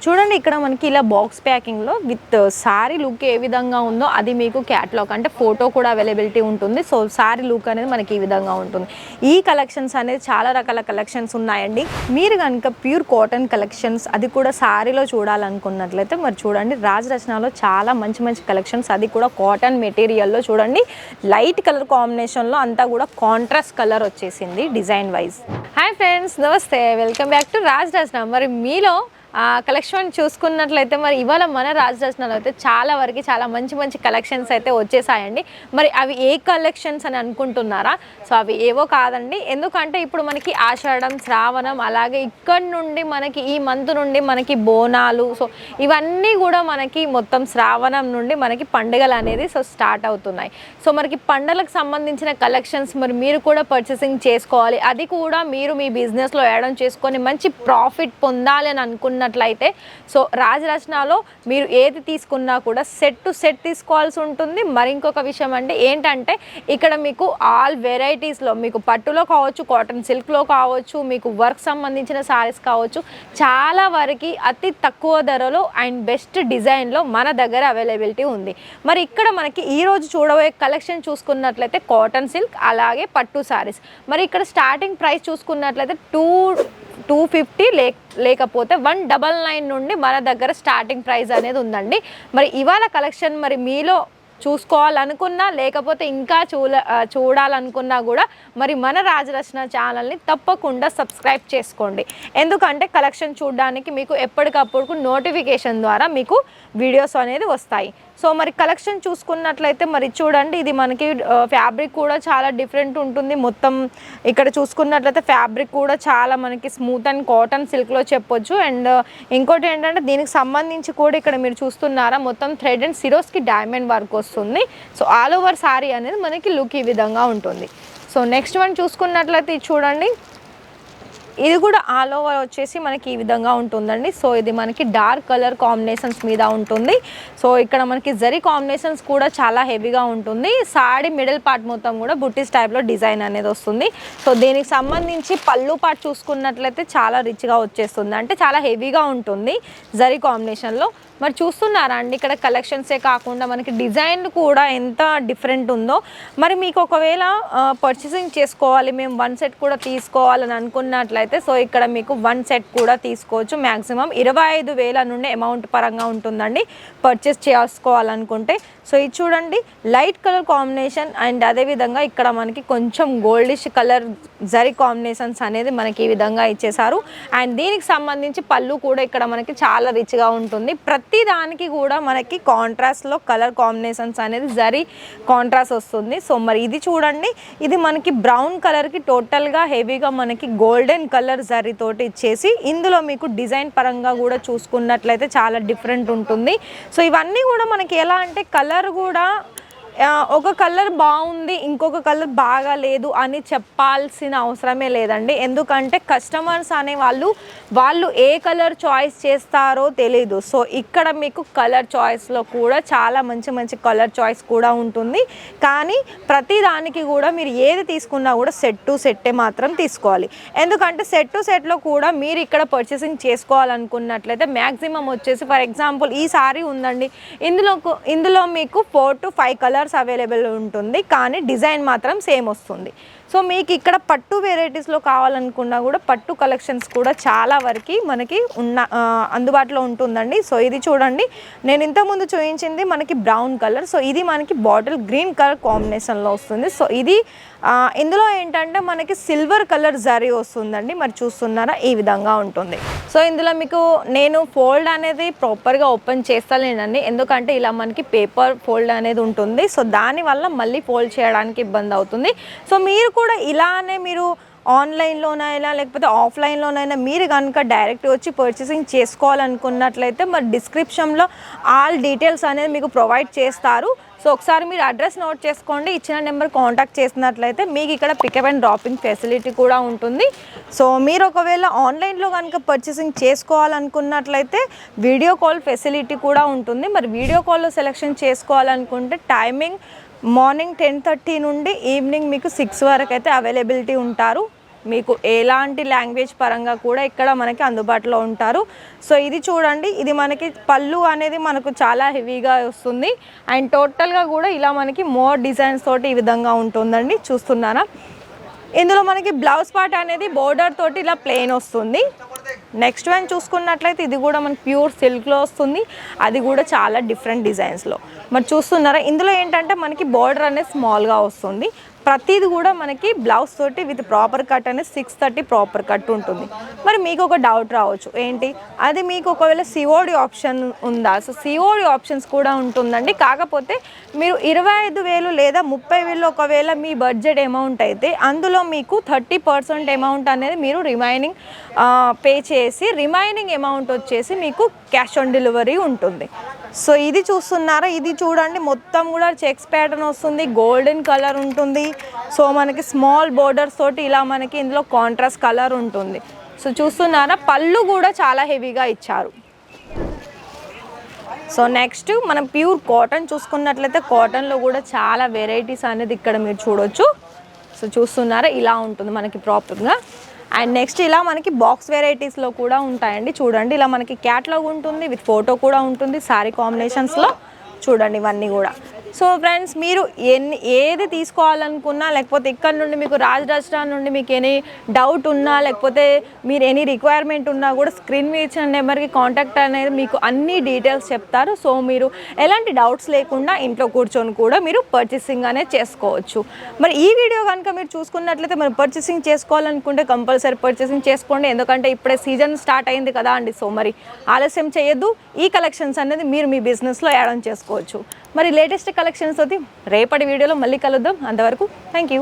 చూడండి ఇక్కడ మనకి ఇలా బాక్స్ ప్యాకింగ్లో విత్ సారీ లుక్ ఏ విధంగా ఉందో అది మీకు క్యాటలాగ్ అంటే ఫోటో కూడా అవైలబిలిటీ ఉంటుంది. సో సారీ లుక్ అనేది మనకి ఈ విధంగా ఉంటుంది. ఈ కలెక్షన్స్ అనేది చాలా రకాల కలెక్షన్స్ ఉన్నాయండి. మీరు కనుక ప్యూర్ కాటన్ కలెక్షన్స్ అది కూడా సారీలో చూడాలనుకున్నట్లయితే మరి చూడండి రాజరత్నాలో చాలా మంచి మంచి కలెక్షన్స్, అది కూడా కాటన్ మెటీరియల్లో చూడండి లైట్ కలర్ కాంబినేషన్లో అంతా కూడా కాంట్రాస్ట్ కలర్ వచ్చేసింది డిజైన్ వైజ్. హాయ్ ఫ్రెండ్స్, నమస్తే, వెల్కమ్ బ్యాక్ టు రాజరత్న. మరి మీలో కలెక్షన్ చూసుకున్నట్లయితే మరి ఇవాళ మన రాజరత్నాలో అయితే చాలా వరకు చాలా మంచి మంచి కలెక్షన్స్ అయితే వచ్చేసాయండి. మరి అవి ఏ కలెక్షన్స్ అని అనుకుంటున్నారా? సో అవి ఏవో కాదండి, ఎందుకంటే ఇప్పుడు మనకి ఆషాఢం, శ్రావణం, అలాగే ఇక్కడ నుండి మనకి ఈ మంత్ నుండి మనకి బోనాలు, సో ఇవన్నీ కూడా మనకి మొత్తం శ్రావణం నుండి మనకి పండుగలు అనేది సో స్టార్ట్ అవుతున్నాయి. సో మనకి పండుగలకు సంబంధించిన కలెక్షన్స్ మరి మీరు కూడా పర్చేసింగ్ చేసుకోవాలి, అది కూడా మీరు మీ బిజినెస్లో యాడ్ చేసుకొని మంచి ప్రాఫిట్ పొందాలి అని అనుకున్నట్లయితే సో రాజరత్నాలో మీరు ఏది తీసుకున్నా కూడా సెట్ టు సెట్ తీసుకోవాల్సి ఉంటుంది. మరి ఇంకొక విషయం అంటే ఏంటంటే ఇక్కడ మీకు ఆల్ వెరైటీస్లో మీకు పట్టులో కావచ్చు, కాటన్ సిల్క్లో కావచ్చు, మీకు వర్క్ సంబంధించిన సారీస్ కావచ్చు, చాలా వరకు అతి తక్కువ ధరలో అండ్ బెస్ట్ డిజైన్లో మన దగ్గర అవైలబిలిటీ ఉంది. మరి ఇక్కడ మనకి ఈరోజు చూడబోయే కలెక్షన్ చూసుకున్నట్లయితే కాటన్ సిల్క్ అలాగే పట్టు సారీస్. మరి ఇక్కడ స్టార్టింగ్ ప్రైస్ చూసుకున్నట్లయితే 250 లేకపోతే 199 నుండి మన దగ్గర స్టార్టింగ్ ప్రైస్ అనేది ఉందండి. మరి ఇవాళ కలెక్షన్ మరి మీలో చూసుకోవాలనుకున్నా లేకపోతే ఇంకా చూడాలనుకున్నా కూడా మరి మన రాజరత్న ఛానల్ని తప్పకుండా సబ్స్క్రైబ్ చేసుకోండి. ఎందుకంటే కలెక్షన్ చూడడానికి మీకు ఎప్పటికప్పుడు నోటిఫికేషన్ ద్వారా మీకు వీడియోస్ అనేది వస్తాయి. సో మరి కలెక్షన్ చూసుకున్నట్లయితే మరి చూడండి ఇది మనకి ఫ్యాబ్రిక్ కూడా చాలా డిఫరెంట్ ఉంటుంది. మొత్తం ఇక్కడ చూసుకున్నట్లయితే ఫ్యాబ్రిక్ కూడా చాలా మనకి స్మూత్ అండ్ కాటన్ సిల్క్లో చెప్పొచ్చు. అండ్ ఇంకోటి ఏంటంటే దీనికి సంబంధించి కూడా ఇక్కడ మీరు చూస్తున్నారా మొత్తం thread and Swarovski diamond work వస్తుంది. సో ఆల్ ఓవర్ సారీ అనేది మనకి లుక్ ఈ విధంగా ఉంటుంది. సో నెక్స్ట్ వన్ చూసుకున్నట్లయితే ఇది చూడండి, ఇది కూడా ఆల్ ఓవర్ వచ్చేసి మనకి ఈ విధంగా ఉంటుందండి. సో ఇది మనకి డార్క్ కలర్ కాంబినేషన్స్ మీద ఉంటుంది. సో ఇక్కడ మనకి జరీ కాంబినేషన్స్ కూడా చాలా హెవీగా ఉంటుంది. సారీ మిడిల్ పార్ట్ మొత్తం కూడా బుట్టీస్ టైప్లో డిజైన్ అనేది వస్తుంది. సో దీనికి సంబంధించి పళ్ళు పార్ట్ చూసుకున్నట్లయితే చాలా రిచ్గా వచ్చేస్తుంది, అంటే చాలా హెవీగా ఉంటుంది జరీ కాంబినేషన్లో. మరి చూస్తున్నారా అండి ఇక్కడ కలెక్షన్సే కాకుండా మనకి డిజైన్ కూడా ఎంత డిఫరెంట్ ఉందో. మరి మీకు ఒకవేళ పర్చేసింగ్ చేసుకోవాలి, మేము 1 సెట్ కూడా తీసుకోవాలని అనుకున్నట్లయితే సో ఇక్కడ మీకు 1 సెట్ కూడా తీసుకోవచ్చు. మ్యాక్సిమం 25,000 నుండి అమౌంట్ పరంగా ఉంటుందండి పర్చేస్ చేసుకోవాలనుకుంటే. సో ఇది చూడండి లైట్ కలర్ కాంబినేషన్ అండ్ అదేవిధంగా ఇక్కడ మనకి కొంచెం గోల్డిష్ కలర్ జరీ కాంబినేషన్స్ అనేది మనకి ఈ విధంగా ఇచ్చేసారు. అండ్ దీనికి సంబంధించి పళ్ళు కూడా ఇక్కడ మనకి చాలా రిచ్గా ఉంటుంది. ప్రతి దానికి కూడా మనకి కాంట్రాస్ట్లో కలర్ కాంబినేషన్స్ అనేది జరీ కాంట్రాస్ట్ వస్తుంది. సో మరి ఇది చూడండి, ఇది మనకి బ్రౌన్ కలర్కి టోటల్గా హెవీగా మనకి గోల్డెన్ కలర్ జరీ తోటి ఇచ్చేసి ఇందులో మీకు డిజైన్ పరంగా కూడా చూసుకున్నట్లయితే చాలా డిఫరెంట్ ఉంటుంది. సో ఇవన్నీ కూడా మనకి ఎలా అంటే కలర్ కూడా ఒక కలర్ బాగుంది ఇంకొక కలర్ బాగా లేదు అని చెప్పాల్సిన అవసరమే లేదండి. ఎందుకంటే కస్టమర్స్ అనే వాళ్ళు ఏ కలర్ చాయిస్ చేస్తారో తెలీదు. సో ఇక్కడ మీకు కలర్ చాయిస్లో కూడా చాలా మంచి మంచి కలర్ చాయిస్ కూడా ఉంటుంది. కానీ ప్రతి దానికి కూడా మీరు ఏది తీసుకున్నా కూడా సెట్ టు సెట్టే మాత్రం తీసుకోవాలి. ఎందుకంటే సెట్ టు సెట్లో కూడా మీరు ఇక్కడ పర్చేసింగ్ చేసుకోవాలనుకున్నట్లయితే మ్యాక్సిమం వచ్చేసి ఫర్ ఎగ్జాంపుల్ ఈ సారీ ఉందండి, ఇందులో మీకు 4 to 5 కలర్స్ అవైలబుల్ ఉంటుంది, కానీ డిజైన్ మాత్రం సేమ్ వస్తుంది. సో మీకు ఇక్కడ పట్టు వెరైటీస్లో కావాలనుకున్నా కూడా పట్టు కలెక్షన్స్ కూడా చాలా వరకు మనకి అందుబాటులో ఉంటుందండి. సో ఇది చూడండి, నేను ఇంతకుముందు చూపించింది మనకి బ్రౌన్ కలర్, సో ఇది మనకి బాటిల్ గ్రీన్ కలర్ కాంబినేషన్లో వస్తుంది. సో ఇది ఇందులో ఏంటంటే మనకి సిల్వర్ కలర్ జరీ వస్తుందండి. మరి చూస్తున్నారా ఈ విధంగా ఉంటుంది. సో ఇందులో మీకు నేను ఫోల్డ్ అనేది ప్రాపర్గా ఓపెన్ చేస్తలేనండి, ఎందుకంటే ఇలా మనకి పేపర్ ఫోల్డ్ అనేది ఉంటుంది. సో దానివల్ల మళ్ళీ ఫోల్డ్ చేయడానికి ఇబ్బంది అవుతుంది. సో మీరు కూడా ఇలానే మీరు ఆన్లైన్లోనైనా లేకపోతే ఆఫ్లైన్లోనైనా మీరు కనుక డైరెక్ట్ వచ్చి పర్చేసింగ్ చేసుకోవాలనుకున్నట్లయితే మరి డిస్క్రిప్షన్లో ఆల్ డీటెయిల్స్ అనేది మీకు ప్రొవైడ్ చేస్తారు. సో ఒకసారి మీరు అడ్రస్ నోట్ చేసుకోండి, ఇచ్చిన నెంబర్ కాంటాక్ట్ చేసినట్లయితే మీకు ఇక్కడ పికప్ అండ్ డ్రాపింగ్ ఫెసిలిటీ కూడా ఉంటుంది. సో మీరు ఒకవేళ ఆన్లైన్లో కనుక పర్చేసింగ్ చేసుకోవాలనుకున్నట్లయితే వీడియో కాల్ ఫెసిలిటీ కూడా ఉంటుంది. మరి వీడియో కాల్లో సెలెక్షన్ చేసుకోవాలనుకుంటే టైమింగ్ మార్నింగ్ 10:30 నుండి ఈవినింగ్ మీకు 6 వరకు అయితే అవైలబిలిటీ ఉంటారు. మీకు ఎలాంటి లాంగ్వేజ్ పరంగా కూడా ఇక్కడ మనకి అందుబాటులో ఉంటారు. సో ఇది చూడండి, ఇది మనకి పళ్ళు అనేది మనకు చాలా హెవీగా వస్తుంది అండ్ టోటల్గా కూడా ఇలా మనకి మోర్ డిజైన్స్ తోటి ఈ విధంగా ఉంటుందండి. చూస్తున్నారా, ఇందులో మనకి బ్లౌజ్ పార్ట్ అనేది బోర్డర్ తోటి ఇలా ప్లెయిన్ వస్తుంది. నెక్స్ట్ వన్ చూసుకున్నట్లయితే ఇది కూడా మనకి ప్యూర్ సిల్క్లో వస్తుంది, అది కూడా చాలా డిఫరెంట్ డిజైన్స్లో. మరి చూస్తున్నారా, ఇందులో ఏంటంటే మనకి బోర్డర్ అనేది స్మాల్గా వస్తుంది. ప్రతిది కూడా మనకి బ్లౌజ్ తోటి విత్ ప్రాపర్ కట్ అనేది 630 ప్రాపర్ కట్ ఉంటుంది. మరి మీకు ఒక డౌట్ రావచ్చు, ఏంటి అది మీకు ఒకవేళ సిఓడి ఆప్షన్ ఉందా? సో సిఓడి ఆప్షన్స్ కూడా ఉంటుందండి. కాకపోతే మీరు 25,000 లేదా 30,000 ఒకవేళ మీ బడ్జెట్ అమౌంట్ అయితే అందులో మీకు 30% అమౌంట్ అనేది మీరు రిమైనింగ్ పే చేసి రిమైనింగ్ అమౌంట్ వచ్చేసి మీకు క్యాష్ ఆన్ డెలివరీ ఉంటుంది. సో ఇది చూస్తున్నారా, ఇది చూడండి మొత్తం కూడా చెక్స్ ప్యాటర్న్ వస్తుంది, గోల్డెన్ కలర్ ఉంటుంది. సో మనకి స్మాల్ బోర్డర్స్ తోటి ఇలా మనకి ఇందులో కాంట్రాస్ట్ కలర్ ఉంటుంది. సో చూస్తున్నారా, పళ్ళు కూడా చాలా హెవీగా ఇచ్చారు. సో నెక్స్ట్ మనం ప్యూర్ కాటన్ చూసుకున్నట్లయితే కాటన్లో కూడా చాలా వెరైటీస్ అనేది ఇక్కడ మీరు చూడొచ్చు. సో చూస్తున్నారా, ఇలా ఉంటుంది మనకి ప్రాపర్గా. అండ్ నెక్స్ట్ ఇలా మనకి బాక్స్ వెరైటీస్లో కూడా ఉంటాయండి. చూడండి, ఇలా మనకి క్యాట్లాగ్ ఉంటుంది, విత్ ఫోటో కూడా ఉంటుంది శారీ కాంబినేషన్స్లో. చూడండి ఇవన్నీ కూడా. సో ఫ్రెండ్స్, మీరు ఏది తీసుకోవాలనుకున్నా, లేకపోతే ఇక్కడ నుండి మీకు రాజరాజ నుండి మీకు ఎనీ డౌట్ ఉన్నా, లేకపోతే మీరు ఎనీ రిక్వైర్మెంట్ ఉన్నా కూడా స్క్రీన్ మీద ఇచ్చిన నెంబర్కి కాంటాక్ట్ అనేది మీకు అన్ని డీటెయిల్స్ చెప్తారు. సో మీరు ఎలాంటి డౌట్స్ లేకుండా ఇంట్లో కూర్చొని కూడా మీరు పర్చేసింగ్ అనేది చేసుకోవచ్చు. మరి ఈ వీడియో కనుక మీరు చూసుకున్నట్లయితే మరి పర్చేసింగ్ చేసుకోవాలనుకుంటే కంపల్సరీ పర్చేసింగ్ చేసుకోండి, ఎందుకంటే ఇప్పుడే సీజన్ స్టార్ట్ అయింది కదా అండి. సో మరి ఆలస్యం చేయొద్దు, ఈ కలెక్షన్స్ అనేది మీరు మీ బిజినెస్లో యాడ్ ఆన్ చేసుకోవచ్చు. మరి లేటెస్ట్ కలెక్షన్స్ తోటి రేపటి వీడియోలో మళ్ళీ కలుద్దాం. అంతవరకు థ్యాంక్ యూ.